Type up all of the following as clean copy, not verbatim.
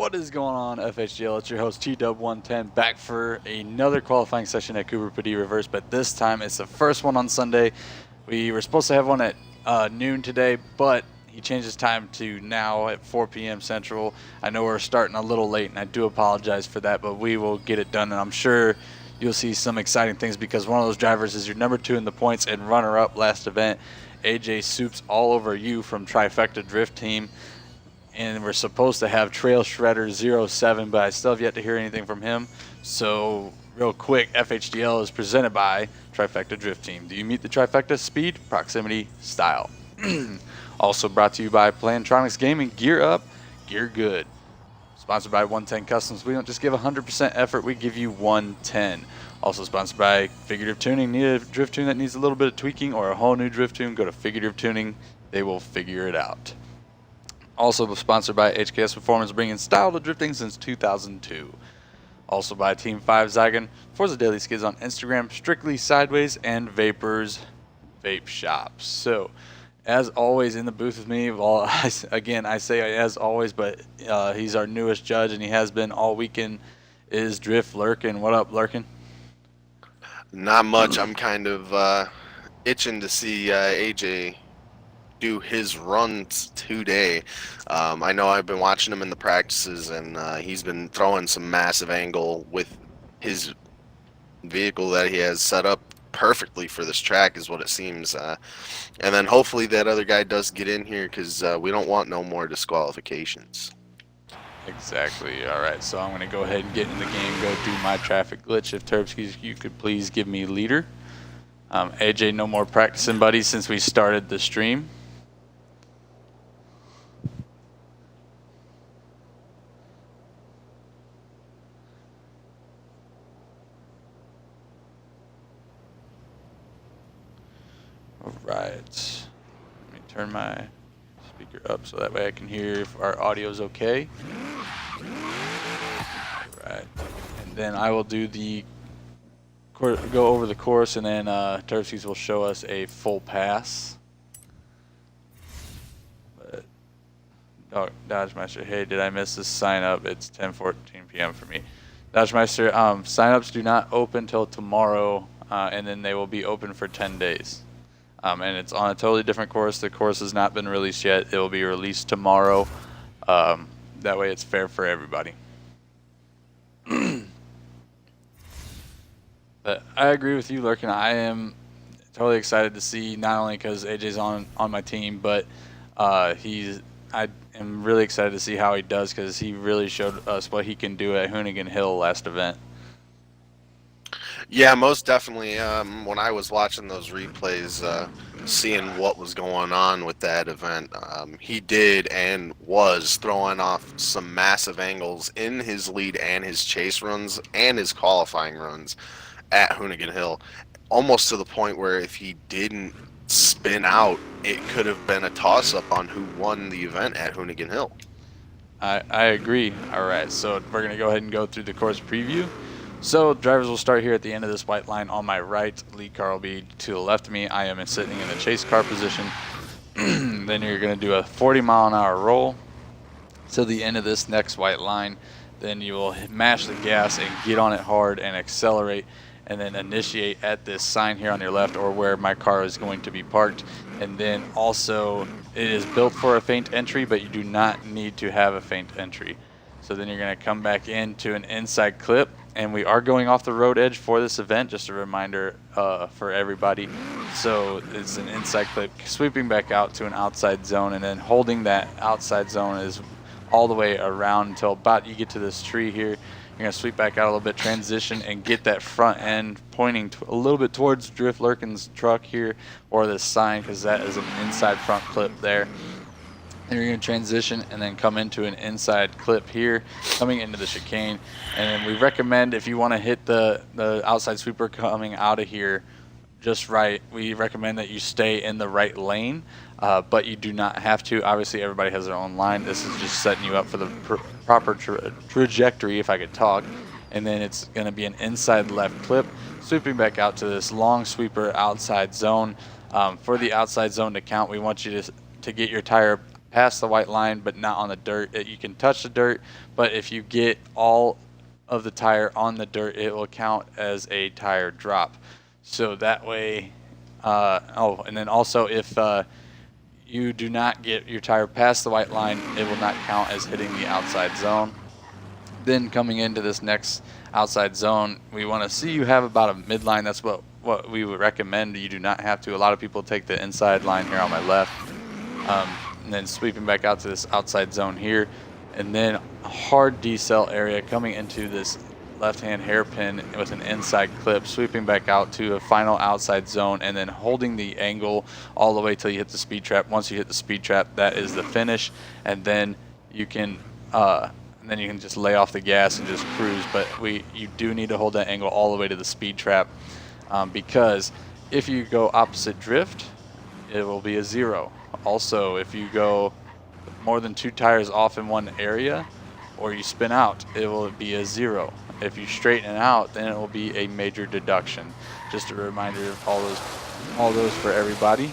What is going on, FHGL? It's your host, T-Dub110, back for another qualifying session at Cooper Pedy Reverse, but this time it's the first one on Sunday. We were supposed to have one at noon today, but he changed his time to now at 4 p.m. Central. I know we're starting a little late, and I do apologize for that, but we will get it done, and I'm sure you'll see some exciting things because one of those drivers is your number 2 in the points and runner-up last event. AJ Soups all over you from Trifecta Drift Team. And we're supposed to have Trail Shredder 07, but I still have yet to hear anything from him. So real quick, FHDL is presented by Trifecta Drift Team. Do you meet the Trifecta? Speed, proximity, style. Also brought to you by Plantronics Gaming. Gear up, gear good. Sponsored by 110 Customs. We don't just give 100% effort, we give you 110. Also sponsored by Figurative Tuning. Need a drift tune that needs a little bit of tweaking or a whole new drift tune? Go to Figurative Tuning. They will figure it out. Also sponsored by HKS Performance, bringing style to drifting since 2002. Also by Team 5 Zygon, Forza Daily Skids on Instagram, Strictly Sideways, and Vapors Vape Shops. So, as always in the booth with me, well, again, I say as always, but he's our newest judge, and he has been all weekend, is Drift Lurkin. What up, Lurkin? Not much. I'm kind of itching to see AJ do his runs today. I know I've been watching him in the practices, and he's been throwing some massive angle with his vehicle that he has set up perfectly for this track, is what it seems. And then hopefully that other guy does get in here, because we don't want no more disqualifications. Exactly. All right, so I'm going to go ahead and get in the game, go do my traffic glitch. If Terpsky, you could please give me leader. AJ, no more practicing, buddy, since we started the stream. Alright, let me turn my speaker up so that way I can hear if our audio is okay. Alright, and then I will do the go over the course, and then Terpsies will show us a full pass. But Dodgemeister, hey, did I miss this sign up? It's 10:14 p.m. for me. Dodgemeister, sign-ups do not open till tomorrow, and then they will be open for 10 days. And it's on a totally different course. The course has not been released yet. It will be released tomorrow. That way it's fair for everybody. But I agree with you, Lurkin. I am totally excited to see, not only because AJ's on my team, but I am really excited to see how he does, because he really showed us what he can do at Hoonigan Hill last event. Yeah, most definitely. When I was watching those replays, seeing what was going on with that event, he did and was throwing off some massive angles in his lead and his chase runs and his qualifying runs at Hoonigan Hill, almost to the point where if he didn't spin out, it could have been a toss-up on who won the event at Hoonigan Hill. I agree. All right, so we're going to go ahead and go through the course preview. So drivers will start here at the end of this white line on my right. Lead car will be to the left of me. I am sitting in the chase car position. Then you're going to do a 40-mile-an-hour roll to the end of this next white line. Then you will mash the gas and get on it hard and accelerate, and then initiate at this sign here on your left, or where my car is going to be parked. And then also, it is built for a feint entry, but you do not need to have a feint entry. So then you're going to come back into an inside clip, and we are going off the road edge for this event, just a reminder for everybody. So it's an inside clip, sweeping back out to an outside zone, and then holding that outside zone is all the way around until about you get to this tree here. You're going to sweep back out a little bit, transition, and get that front end pointing a little bit towards Drift Lurkin's truck here, or this sign, because that is an inside front clip there. And you're going to transition and then come into an inside clip here, coming into the chicane. And then we recommend, if you want to hit the outside sweeper coming out of here just right, we recommend that you stay in the right lane, but you do not have to. Obviously, everybody has their own line. This is just setting you up for the proper trajectory, if I could talk. And then it's going to be an inside left clip, sweeping back out to this long sweeper outside zone. For the outside zone to count, we want you to get your tire past the white line but not on the dirt. You can touch the dirt, but if you get all of the tire on the dirt, it will count as a tire drop. So that way, and then also if you do not get your tire past the white line, it will not count as hitting the outside zone. Then coming into this next outside zone, we want to see you have about a midline. That's what we would recommend. You do not have to. A lot of people take the inside line here on my left, and then sweeping back out to this outside zone here, and then a hard decel area coming into this left-hand hairpin with an inside clip, sweeping back out to a final outside zone, and then holding the angle all the way till you hit the speed trap. Once you hit the speed trap, that is the finish, and then you can just lay off the gas and just cruise. But you do need to hold that angle all the way to the speed trap, because if you go opposite drift, it will be a 0. Also, if you go more than 2 tires off in one area, or you spin out, it will be a 0. If you straighten it out, then it will be a major deduction. Just a reminder of all those for everybody.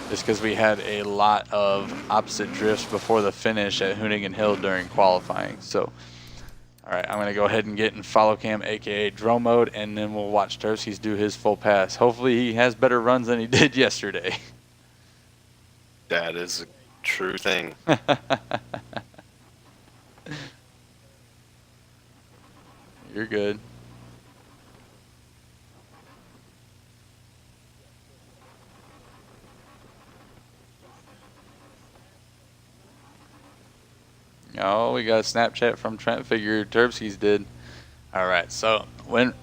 Just because we had a lot of opposite drifts before the finish at Hoonigan Hill during qualifying. So, all right, I'm going to go ahead and get in follow cam, aka drone mode, and then we'll watch Turskis do his full pass. Hopefully he has better runs than he did yesterday. That is a true thing. You're good. Oh, we got a Snapchat from Trent. Figured Turskis did. All right, so all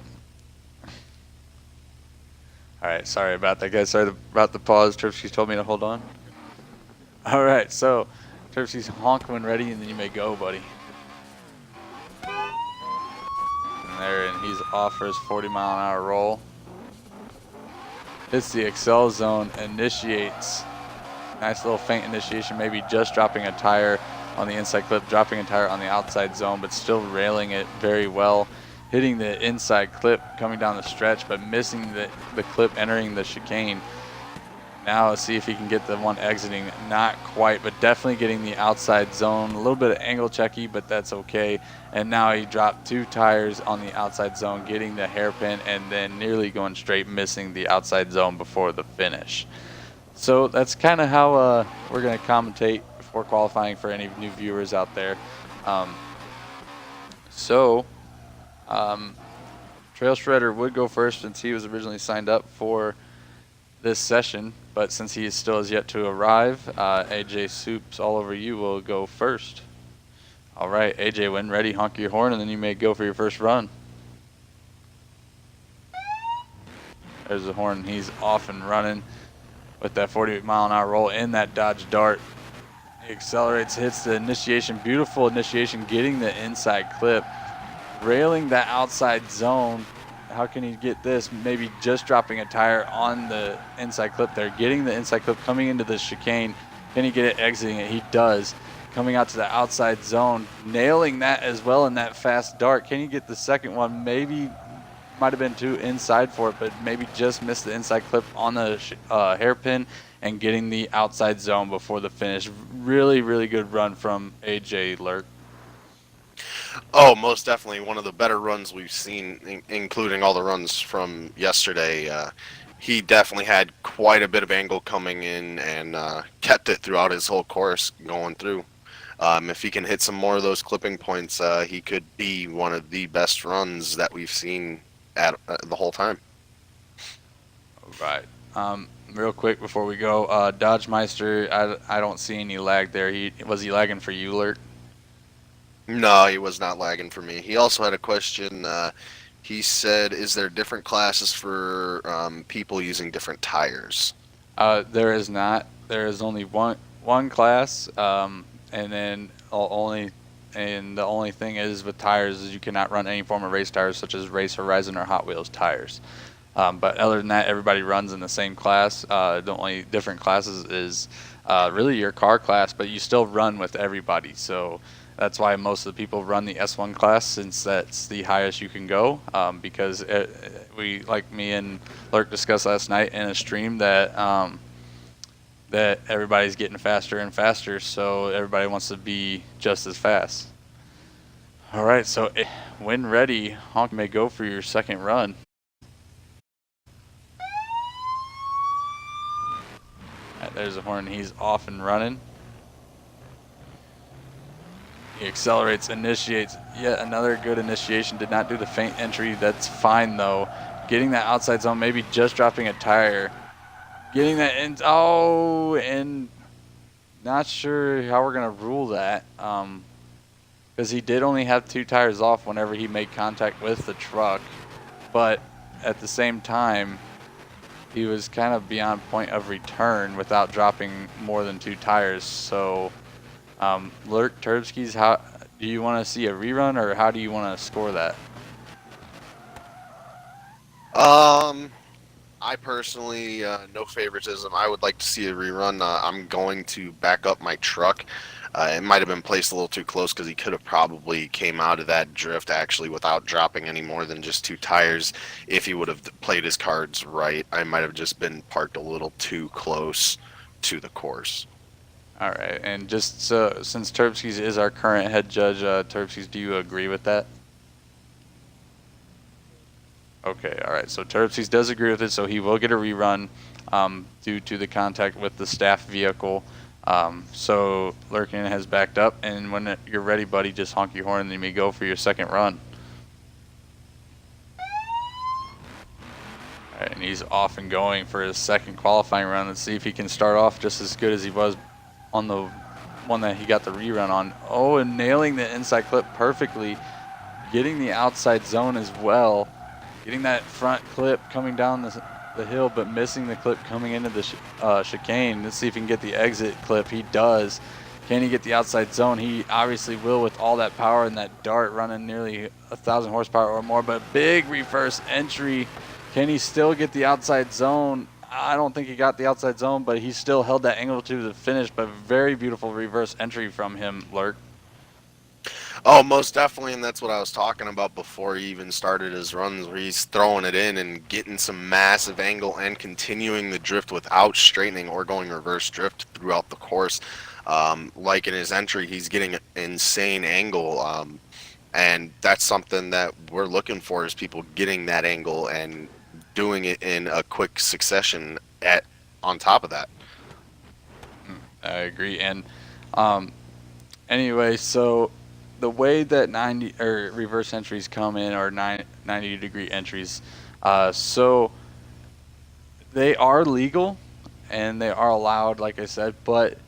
right, sorry about that, guys. Sorry about the pause. Turskis told me to hold on. All right, so Turskis honk when ready, and then you may go, buddy. And he's off for his 40-mile-an-hour roll. Hits the Excel zone, initiates. Nice little faint initiation, maybe just dropping a tire on the inside clip, dropping a tire on the outside zone, but still railing it very well. Hitting the inside clip coming down the stretch, but missing the clip entering the chicane. Now let's see if he can get the one exiting. Not quite, but definitely getting the outside zone. A little bit of angle checky, but that's okay. And now he dropped 2 tires on the outside zone, getting the hairpin, and then nearly going straight, missing the outside zone before the finish. So that's kind of how we're going to commentate before qualifying for any new viewers out there. Trail Shredder would go first since he was originally signed up for this session, but since he still has yet to arrive, AJ Soups all over you will go first. All right, AJ, when ready, honk your horn, and then you may go for your first run. There's the horn. He's off and running with that 40-mile-an-hour roll in that Dodge Dart. He accelerates, hits the initiation, beautiful initiation, getting the inside clip, railing that outside zone. How can he get this? Maybe just dropping a tire on the inside clip there, getting the inside clip coming into the chicane. Can he get it exiting it? He does. Coming out to the outside zone, nailing that as well in that fast dart. Can he get the second one? Maybe might have been too inside for it, but maybe just missed the inside clip on the hairpin and getting the outside zone before the finish. Really, really good run from AJ Lurk. Oh, most definitely one of the better runs we've seen, including all the runs from yesterday. He definitely had quite a bit of angle coming in and kept it throughout his whole course going through. If he can hit some more of those clipping points, he could be one of the best runs that we've seen at the whole time. All right. Real quick before we go, Dodge Meister, I don't see any lag there. Was he lagging for you, Lurk? No, he was not lagging for me. He also had a question. He said, is there different classes for people using different tires? There is not. There is only one class, and then the only thing is with tires is you cannot run any form of race tires such as Race Horizon or Hot Wheels tires. But other than that, everybody runs in the same class. The only different classes is really your car class, but you still run with everybody. So that's why most of the people run the S1 class, since that's the highest you can go, because like me and Lurk discussed last night in a stream, that that everybody's getting faster and faster, so everybody wants to be just as fast. All right, so when ready, Honk may go for your second run. All right, there's a horn. He's off and running. He accelerates, initiates. Yet another good initiation. Did not do the feint entry. That's fine, though. Getting that outside zone, maybe just dropping a tire. Getting that in. Oh, and not sure how we're going to rule that. Because he did only have 2 tires off whenever he made contact with the truck. But at the same time, he was kind of beyond point of return without dropping more than 2 tires. So, Lurk, Turbskis, how do you want to see a rerun, or how do you want to score that? I personally, no favoritism. I would like to see a rerun. I'm going to back up my truck. It might have been placed a little too close because he could have probably came out of that drift actually without dropping any more than just 2 tires. If he would have played his cards right, I might have just been parked a little too close to the course. All right, and just since Turbskis is our current head judge, Turbskis, do you agree with that? Okay, all right. So Turbskis does agree with it, so he will get a rerun due to the contact with the staff vehicle. So Lurkin has backed up, and when you're ready, buddy, just honk your horn, and you may go for your second run. All right, and he's off and going for his second qualifying run. Let's see if he can start off just as good as he was on the one that he got the rerun on. Oh, and nailing the inside clip perfectly, getting the outside zone as well. Getting that front clip coming down the hill, but missing the clip coming into the chicane. Let's see if he can get the exit clip. He does. Can he get the outside zone? He obviously will with all that power and that dart running nearly 1,000 horsepower or more, but big reverse entry. Can he still get the outside zone? I don't think he got the outside zone, but he still held that angle to the finish, but very beautiful reverse entry from him, Lurk. Oh, most definitely, and that's what I was talking about before he even started his runs, where he's throwing it in and getting some massive angle and continuing the drift without straightening or going reverse drift throughout the course. Like in his entry, he's getting an insane angle, and that's something that we're looking for, is people getting that angle and doing it in a quick succession on top of that. I agree, and anyway, so the way that 90 or reverse entries come in are 90-degree entries. So they are legal and they are allowed, like I said, but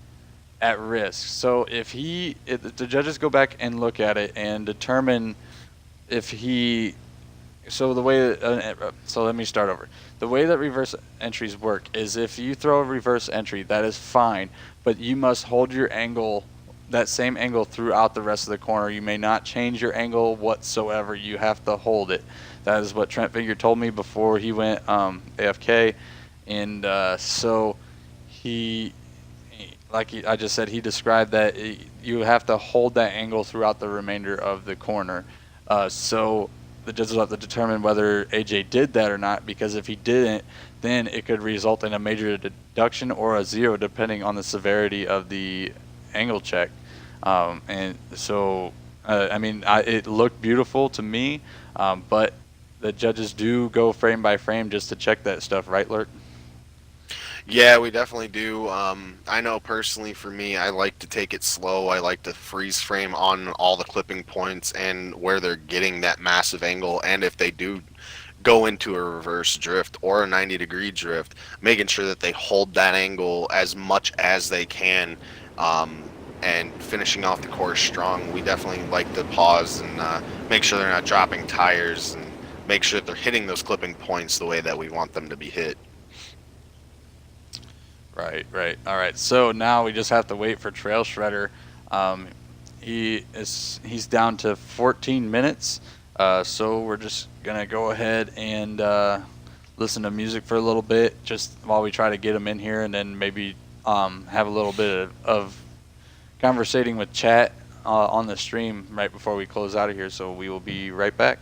at risk. So if the judges go back and look at it and determine if he, so the way, so let me start over. The way that reverse entries work is if you throw a reverse entry, that is fine, but you must hold your angle, that same angle throughout the rest of the corner. You may not change your angle whatsoever. You have to hold it. That is what Trent Figure told me before he went AFK. And so I just said, he described that you have to hold that angle throughout the remainder of the corner. So the judges will have to determine whether AJ did that or not, because if he didn't, then it could result in a major deduction or a 0 depending on the severity of the angle check. And so I mean, it looked beautiful to me, but the judges do go frame by frame just to check that stuff, right, Lurk? Yeah, we definitely do. I know personally for me, I like to take it slow. I like to freeze frame on all the clipping points and where they're getting that massive angle. And if they do go into a reverse drift or a 90-degree drift, making sure that they hold that angle as much as they can, and finishing off the course strong. We definitely like to pause and make sure they're not dropping tires, and make sure that they're hitting those clipping points the way that we want them to be hit. Right. All right. So now we just have to wait for Trail Shredder. He's down to 14 minutes. So we're just gonna go ahead and listen to music for a little bit, just while we try to get him in here, and then maybe have a little bit of conversating with chat on the stream right before we close out of here. So we will be right back.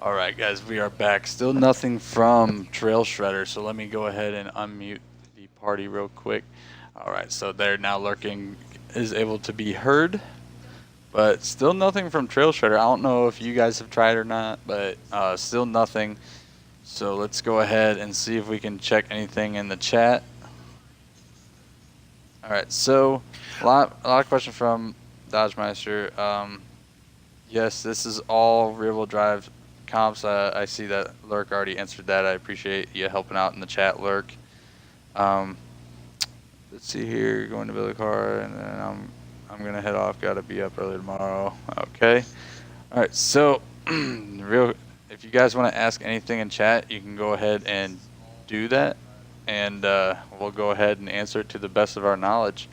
All right, guys, we are back. Still nothing from Trail Shredder, so let me go ahead and unmute the party real quick. All right, so they're now lurking, is able to be heard, but still nothing from Trail Shredder. I don't know if you guys have tried or not, but still nothing. So let's go ahead and see if we can check anything in the chat. All right, so a lot of questions from Dodgemeister. Yes, this is all rear-wheel drive comps. I see that Lurk already answered that. I appreciate you helping out in the chat, Lurk. Let's see here. Going to build a car, and then I'm gonna head off. Got to be up early tomorrow. Okay. All right. So, if you guys want to ask anything in chat, you can go ahead and do that, and we'll go ahead and answer it to the best of our knowledge.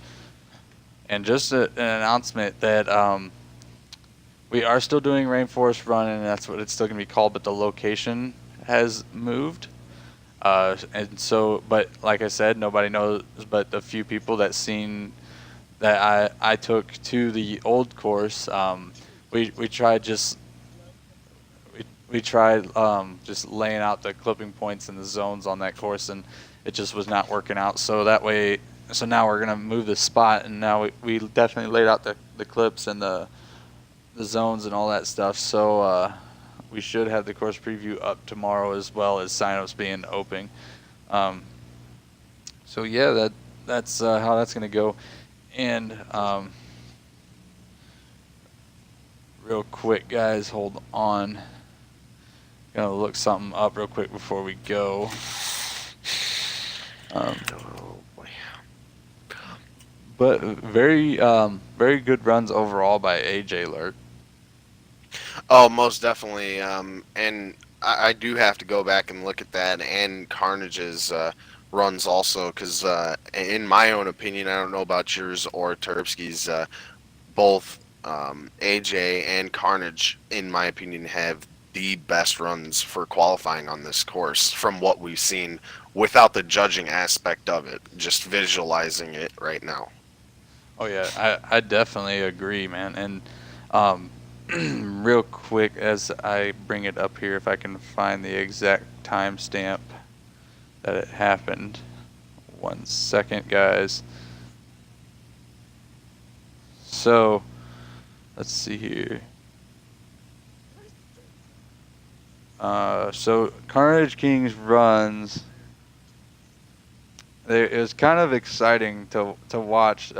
And just an announcement that we are still doing Rainforest Run, and that's what it's still going to be called, but the location has moved. And so, but like I said, nobody knows but the few people that seen that I took to the old course. We tried just just laying out the clipping points and the zones on that course, and it just was not working out. So that way, so now we're going to move the spot, and now we definitely laid out the clips and the zones and all that stuff. So we should have the course preview up tomorrow, as well as signups being open. So yeah, that's how that's gonna go. And real quick, guys, hold on. Gonna look something up real quick before we go. Oh boy. But very good runs overall by AJ Lurk. Oh, most definitely. And I do have to go back and look at that and Carnage's runs also, because in my own opinion, I don't know about yours or Terpsky's, both AJ and Carnage, in my opinion, have the best runs for qualifying on this course from what we've seen without the judging aspect of it, just visualizing it right now. Oh yeah, I definitely agree, man. And real quick, as I bring it up here, if I can find the exact timestamp that it happened. 1 second, guys. So let's see here. So Carnage King's runs, it was kind of exciting to watch,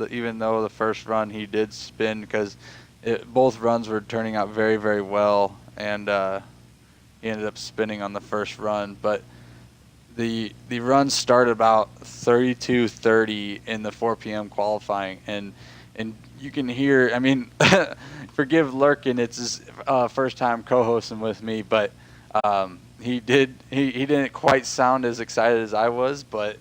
even though the first run he did spin, because both runs were turning out very, very well, and he ended up spinning on the first run. But the run started about 32:30 in the 4 p.m. qualifying, and you can hear, I mean, forgive Lurkin, it's his first time co-hosting with me, but he didn't quite sound as excited as I was, but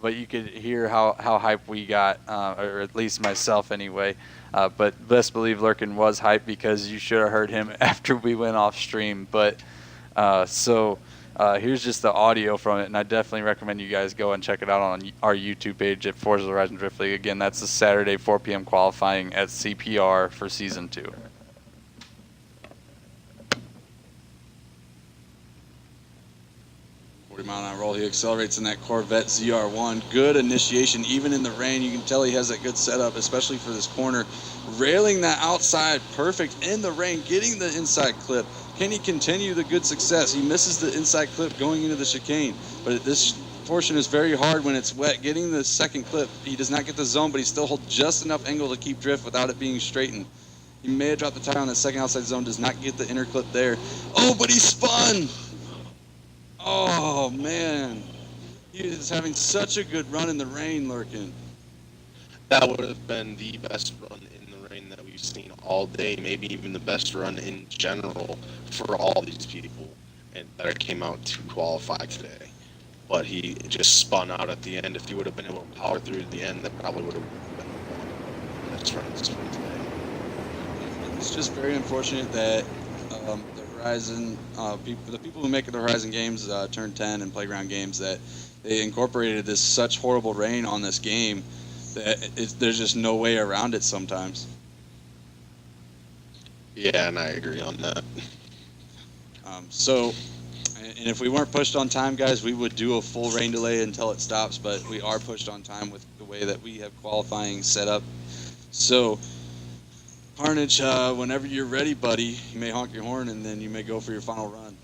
you could hear how hyped we got, or at least myself anyway. But best believe Lurkin was hyped, because you should have heard him after we went off stream. But here's just the audio from it, and I definitely recommend you guys go and check it out on our YouTube page at ForzaHorizonDriftLeague. Again, that's the Saturday 4 p.m. qualifying at CPR for Season 2. Mile-an-hour roll. He accelerates in that Corvette ZR1. Good initiation, even in the rain. You can tell he has that good setup, especially for this corner. Railing that outside, perfect in the rain, getting the inside clip. Can he continue the good success? He misses the inside clip going into the chicane, but this portion is very hard when it's wet. Getting the second clip, he does not get the zone, but he still holds just enough angle to keep drift without it being straightened. He may have dropped the tire on the second outside zone, does not get the inner clip there. Oh, but he spun! Oh, man. He is having such a good run in the rain, Lurkin. That would have been the best run in the rain that we've seen all day, maybe even the best run in general for all these people and that came out to qualify today. But he just spun out at the end. If he would have been able to power through to the end, that probably would have been one. That's right, this one today. It's just very unfortunate that the Horizon, the people who make the Horizon games, Turn 10 and Playground games, that they incorporated this such horrible rain on this game that there's just no way around it sometimes. Yeah, and I agree on that. And if we weren't pushed on time, guys, we would do a full rain delay until it stops, but we are pushed on time with the way that we have qualifying set up. So, Carnage, whenever you're ready, buddy, you may honk your horn and then you may go for your final run.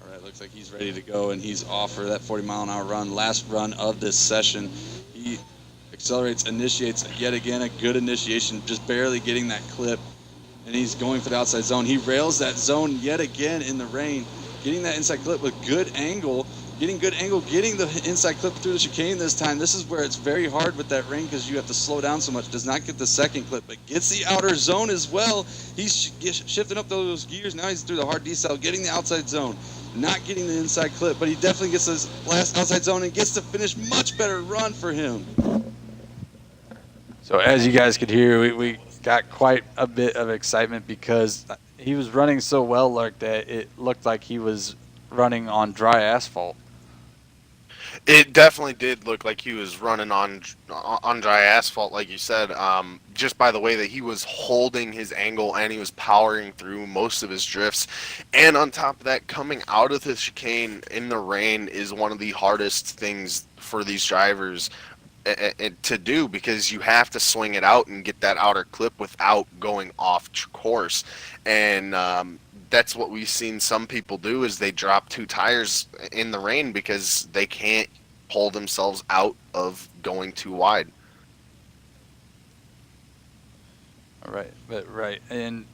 All right, looks like he's ready to go, and he's off for that 40-mile-an-hour run. Last run of this session. He accelerates, initiates yet again a good initiation, just barely getting that clip. And he's going for the outside zone. He rails that zone yet again in the rain, getting that inside clip with good angle, getting the inside clip through the chicane this time. This is where it's very hard with that rain because you have to slow down so much. Does not get the second clip, but gets the outer zone as well. He's shifting up those gears. Now he's through the hard decel, getting the outside zone, not getting the inside clip, but he definitely gets his last outside zone and gets to finish. Much better run for him. So as you guys could hear, we got quite a bit of excitement because he was running so well, Lurk, that it looked like he was running on dry asphalt. It definitely did look like he was running on dry asphalt, like you said, just by the way that he was holding his angle and he was powering through most of his drifts. And on top of that, coming out of the chicane in the rain is one of the hardest things for these drivers to do, because you have to swing it out and get that outer clip without going off course. And that's what we've seen some people do, is they drop 2 tires in the rain because they can't pull themselves out of going too wide. Right, and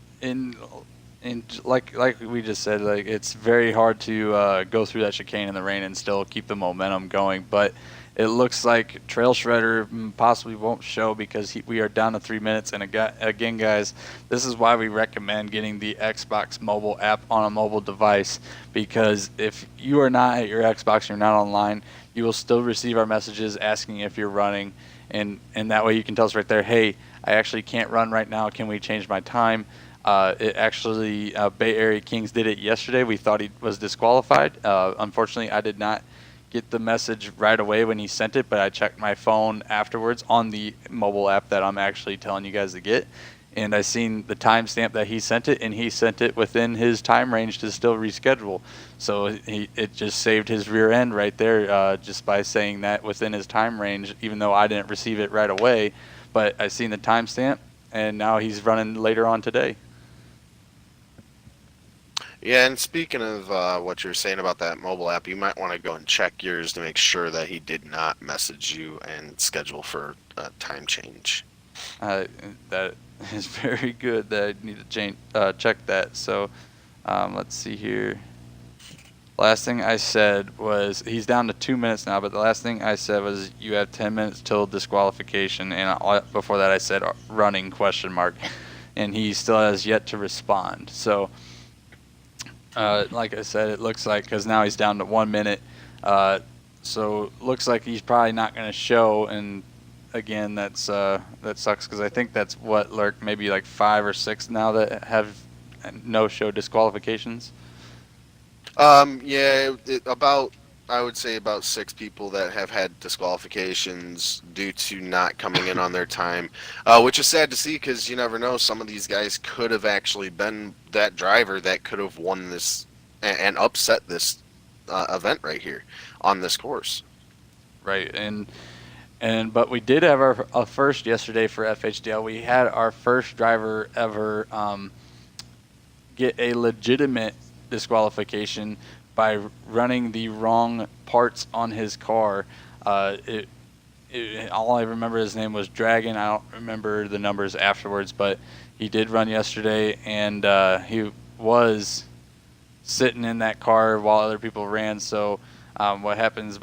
like we just said, like, it's very hard to go through that chicane in the rain and still keep the momentum going. But it looks like Trail Shredder possibly won't show because we are down to 3 minutes. And again, guys, this is why we recommend getting the Xbox mobile app on a mobile device, because if you are not at your Xbox, you're not online, you will still receive our messages asking if you're running, and that way you can tell us right there, hey, I actually can't run right now, can we change my time? It actually, Bay Area Kings did it yesterday. We thought he was disqualified. Unfortunately, I did not get the message right away when he sent it, but I checked my phone afterwards on the mobile app that I'm actually telling you guys to get, and I seen the timestamp that he sent it, and he sent it within his time range to still reschedule. So it just saved his rear end right there, just by saying that within his time range, even though I didn't receive it right away. But I seen the timestamp, and now he's running later on today. Yeah, and speaking of what you're saying about that mobile app, you might want to go and check yours to make sure that he did not message you and schedule for a time change. That is very good. That I need to check that. So let's see here. Last thing I said was, he's down to 2 minutes now, but the last thing I said was you have 10 minutes till disqualification, and before that I said running ? And he still has yet to respond. So like I said, it looks like, because now he's down to 1 minute, so looks like he's probably not going to show. And again, that sucks, because I think that's what, Lurk, maybe like 5 or 6 now that have no-show disqualifications. Yeah, I would say about 6 people that have had disqualifications due to not coming in on their time, which is sad to see, because you never know, some of these guys could have actually been that driver that could have won this and upset this event right here on this course. Right, but we did have our first yesterday for FHDL. We had our first driver ever get a legitimate disqualification by running the wrong parts on his car. All I remember, his name was Dragon. I don't remember the numbers afterwards, but he did run yesterday, and he was sitting in that car while other people ran. So what happened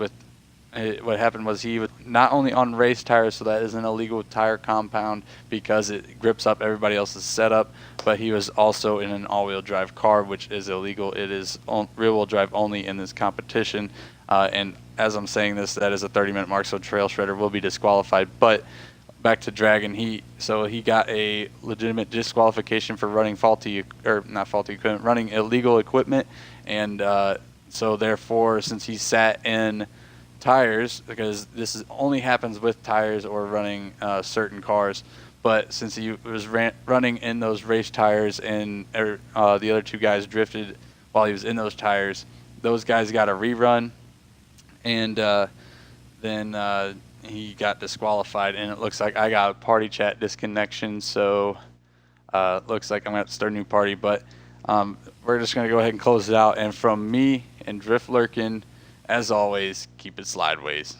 was he was not only on race tires, so that is an illegal tire compound because it grips up everybody else's setup, but he was also in an all-wheel drive car, which is illegal. It is rear-wheel drive only in this competition, and as I'm saying this, that is a 30-minute mark, so Trail Shredder will be disqualified. But back to Dragon, he got a legitimate disqualification for running running illegal equipment, and so therefore, since he sat in tires, because this only happens with tires or running certain cars, but since he was running in those race tires and the other two guys drifted while he was in those tires, those guys got a rerun, and then he got disqualified, and it looks like I got a party chat disconnection, so looks like I'm going to have to start a new party, but we're just going to go ahead and close it out, and from me and Drift Lurkin, as always, keep it slideways.